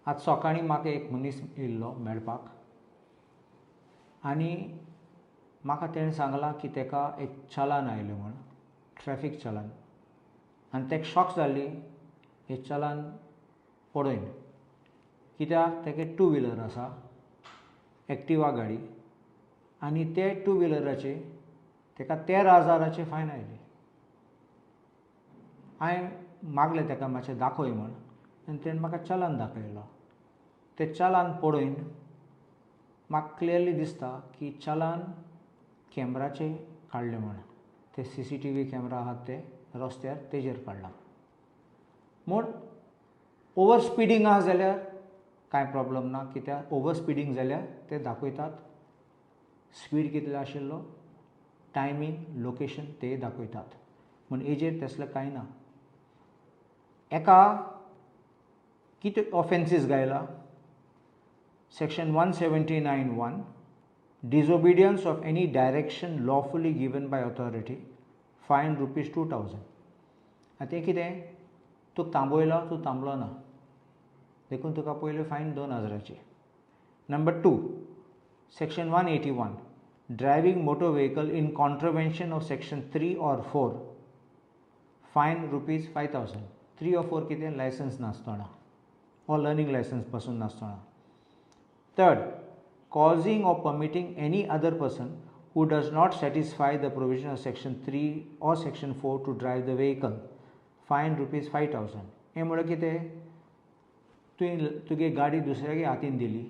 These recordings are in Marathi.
आज सकाळीं म्हाका एक मनीस येयल्लो मेळपाक आनी म्हाका तेणें सांगलां की ताका एक चलान आयलें म्हूण ट्रॅफीक चलान आनी ताका शॉक जाल्ली हें चलान पळोवन कित्याक तागे टू व्हिलर आसा एक्टिवा गाडी आनी ते टू व्हिलराचे ताका 13,000ची फायन आयली. हांवें मागलें ताका मातशें दाखय म्हूण आनी ताणें म्हाका चलान दाखयलो. तें चलान पळोवन म्हाका क्लियरली दिसता की चलान कॅमेराचेर काडलें म्हूण ते CCTV कॅमेरा आहात ते रस्त्यार तेजेर काडला म्हूण ओवर स्पिडींग आहा जाल्यार कांय प्रॉब्लम ना कित्याक ओवर स्पिडींग जाल्यार ते दाखयतात स्पीड कितलो आशिल्लो टायमींग लोकेशन ते दाखयतात म्हूण हेजेर तसलें कांय ना. एका कितें ऑफेन्सीस गायला section 179(1) disobedience of any direction lawfully given by authority fine ₹2,000. आतां तें कितें तुका थांबयलो तूं थांबलो ना देखून तुका पयली फायन 2,000ची. Number 2 section 181 driving motor vehicle in contravention of section 3 or 4 फायन ₹5,000. 3 or 4 कितें लायसन्स नासतना or लर्निंग लायसन्स पासून नासतना. Third causing or permitting any other person who does not satisfy the provision of section 3 or section 4 to drive the vehicle fine ₹5,000. हें म्हळ्यार कितें तुवें तुगे गाडी दुसऱ्यागे हातीन दिली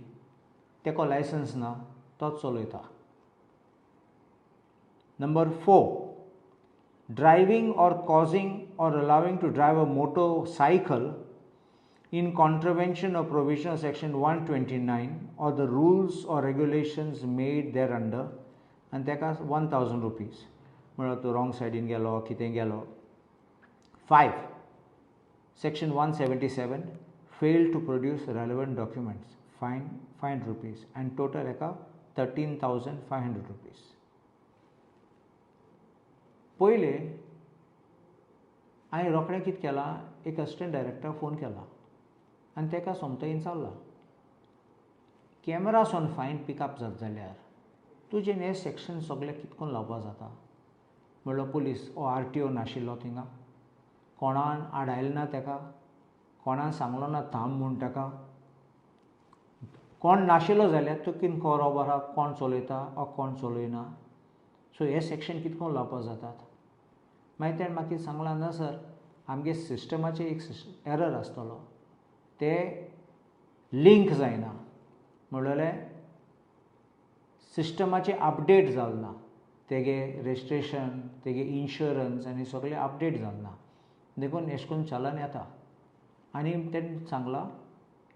तेको लायसन्स ना तोच चलयता. Number 4 driving or causing or allowing to drive a motorcycle in contravention of provision of section 129 or the rules or regulations made thereunder and ताका ₹1,000 म्हळ्यार तूं रॉंग सायडीन गेलो कितें गेलो. 5 section 177 failed to produce relevant documents fine ₹5 and total हेका ₹13,500. पयले हांवें रोखडें कितें केलां एक असिस्टंट डायरेक्टराक फोन केला आनी ताका सोमतेन चालला कॅमेरासून फायन पिकअप जाता जाल्यार तुजें हें सेक्शन सगळें कितकोन लावपा जाता. म्हणल्यार पुलीस RTO नाशिल्लो थिंगा कोणान आडायलें ना ताका कोणान सांगलो ना थांब म्हूण ताका कोण नाशिल्लो जाल्यार तूं कितें खबर आहा कोण चलयता वा कोण चलयना. सो हे सेक्शन कितकोन लावपा जातात. मागीर ताणें म्हाका कितें सांगलां ना सर आमगे सिस्टमाचेर एक एरर आसतलो ते लिंक जायना म्हणलें सिस्टमाचें अपडेट जालें ना तेगे रजिस्ट्रेशन तेगे इन्शुरन्स आनी सगळें अपडेट जालें ना देखून अशें करून चलान येता. आनी तेणें सांगलां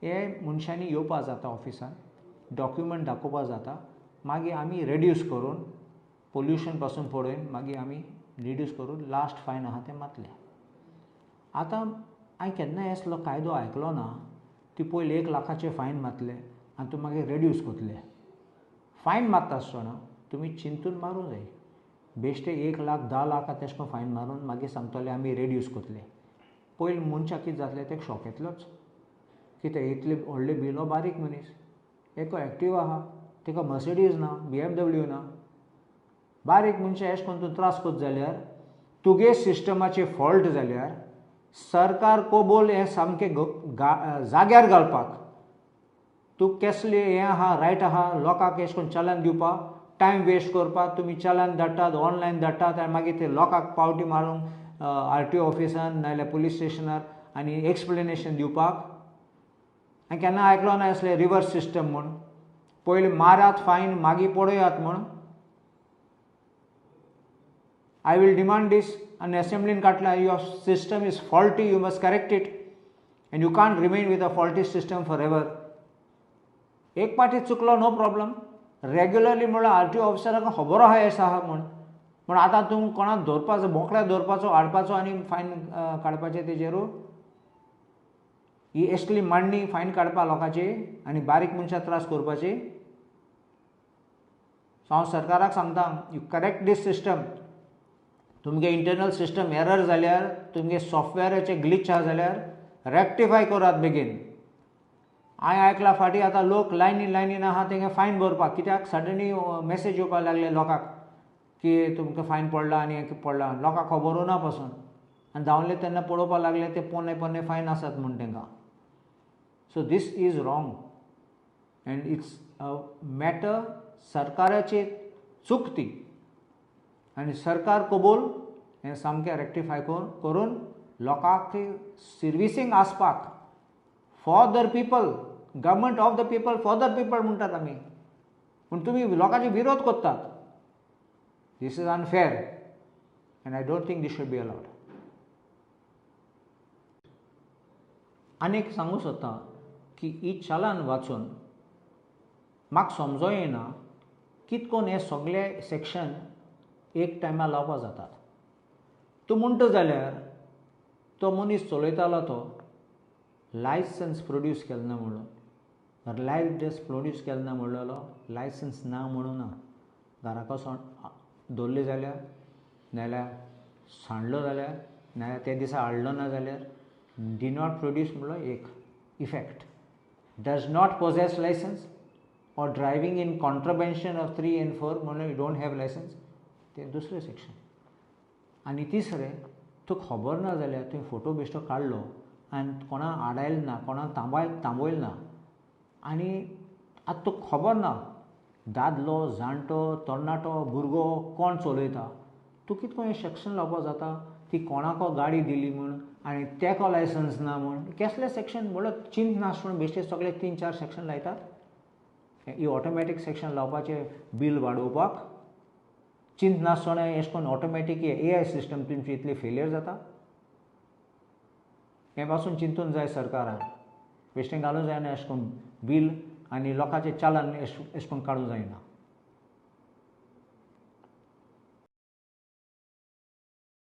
हे मनशांनी येवपा जाता ऑफिसान डॉक्युमेंट दाखोवपा जाता मागीर आमी रेड्यूस करून पोल्युशन पासून पळोवन मागीर आमी रिड्यूस करून लास्ट फायन आहा तें मातलें. आतां हांवें केन्नाय असलो कायदो आयकलो ना ती पयली 1,00,000चे फायन मारतले आनी तूं मागीर रेड्यूस करतले. फायन मारता आसतना तुमी चिंतून मारूं जाय बेश्टे 1,00,000 10,00,000 तेश कोन्न फायन मारून मागीर सांगतले आमी रेड्यूस करतले. पयलीं मनशाक कितें जातलें तेका शॉक येतलोच कित्याक इतले व्हडले बिलो बारीक मनीस एको एक्टिवा आहा तेका मर्सिडीज ना BMW ना बारीक मनशां अशें करून तूं त्रास करता जाल्यार तुगे सिस्टमाचे फॉल्ट जाल्यार सरकार कोबोल हें सामकें जाग्यार घालपाक तूं कसलें हें आहा रायट आहा लोकांक अशें करून चलान दिवपाक टायम वेस्ट करपाक तुमी चलान धाडटात ऑनलायन धाडटात आनी मागीर ते लोकांक पावटी मारूंक RTO ऑफिसान नाजाल्यार पुलीस स्टेशनार आनी एक्सप्लेनेशन दिवपाक. हांवें केन्ना आयकलो ना असलें रिवर्स सिस्टम म्हूण पयलीं मारात फायन मागीर पळयात म्हूण. I will demand this and assembly Katla your system is faulty you must correct it and you can't remain with a faulty system forever. एक पाटी चुकलो नो प्रॉब्लम रेग्युलरली म्हळ्यार RTO ऑफिसराक खबर आहा हें आहा म्हूण आतां तूं कोणाक दवरपाचो बोकड्याक दवरपाचो हाडपाचो आनी फायन काडपाचें तेजेरू ही असली मांडणी फायन काडपा लोकांची आनी बारीक मनशां त्रास करपाची. सो हांव सरकाराक सांगता यू करेक्ट दीस सिस्टम. तुमगे इंटरनल सिस्टम एरर जाल्यार तुमगे सॉफ्टवेराचे ग्लिच आहा जाल्यार रेक्टिफाय करात बेगीन हांवें आयकलां फाटीं आतां लोक लायनीन आहा तेंगे फायन भरपाक, कित्याक सडनली मॅसेज येवपाक लागले लोकांक की तुमकां फायन पडला आनी हें पडला, लोकांक खबरूं ना पासून. आनी धांवले तेन्ना पळोवपाक लागले ते पोन्ने फायन आसात म्हूण तेंकां. So this is wrong and it's a matter सरकाराची चूक ती. आनी सरकार कबूल हें सामकें रेक्टिफाय करून लोकांक सर्विसींग आसपाक for the people, government of the people for the people म्हणटात आमी, पूण तुमी लोकांचे विरोध करतात. This is unfair and I don't think this should be allowed. आनीक सांगूं सोदतां की ही चलान वाचून म्हाका समजो येना कित कोन्न हे सगळे सेक्शन एक टायमार लावपा जातात. तूं म्हणटा जाल्यार तो मनीस चलयतालो तो लायसन्स प्रोड्यूस केलें ना म्हणून, लायसन्स प्रोड्यूस केलें ना म्हणलेलो, लायसन्स ना म्हणून ना. घराक वचोन दवरली जाल्यार, नाजाल्यार सांडलो जाल्यार, नाजाल्यार ते दिसा हाडलो ना जाल्यार डी नॉट प्रोड्यूस म्हणलो एक effect. Does not possess licence or driving in contravention of 3 and 4 म्हणून you don't have license, ते दुसरें सेक्शन. आनी तिसरें, तुका खबर ना जाल्यार तुवें फोटो बिश्टो काडलो आनी कोणाक आडायलो ना, कोणाक थांबयलो ना, आनी आतां तुका खबर ना दादलो, जाणटो, तरणाटो, भुरगो कोण चलयता, तूं कितें करून हें सेक्शन लावपाक जाता ती कोणाको गाडी दिली म्हूण आनी तेको लायसन्स ना म्हूण. कसलें सेक्शन म्हणल्यार चिंत नासतना बेश्टे सगळे 3-4 सेक्शन लायतात. ही ऑटोमॅटीक सेक्शन लावपाचें बील वाडोवपाक चिंत नासतना अशें करून ऑटोमॅटीक AI सिस्टम तुमची इतली फेलियर जाता. हे पासून चिंतून जाय सरकारान. बेश्टें घालूं जायना अशें करून बील आनी लोकांचें चालान अशें करून काडूं जायना.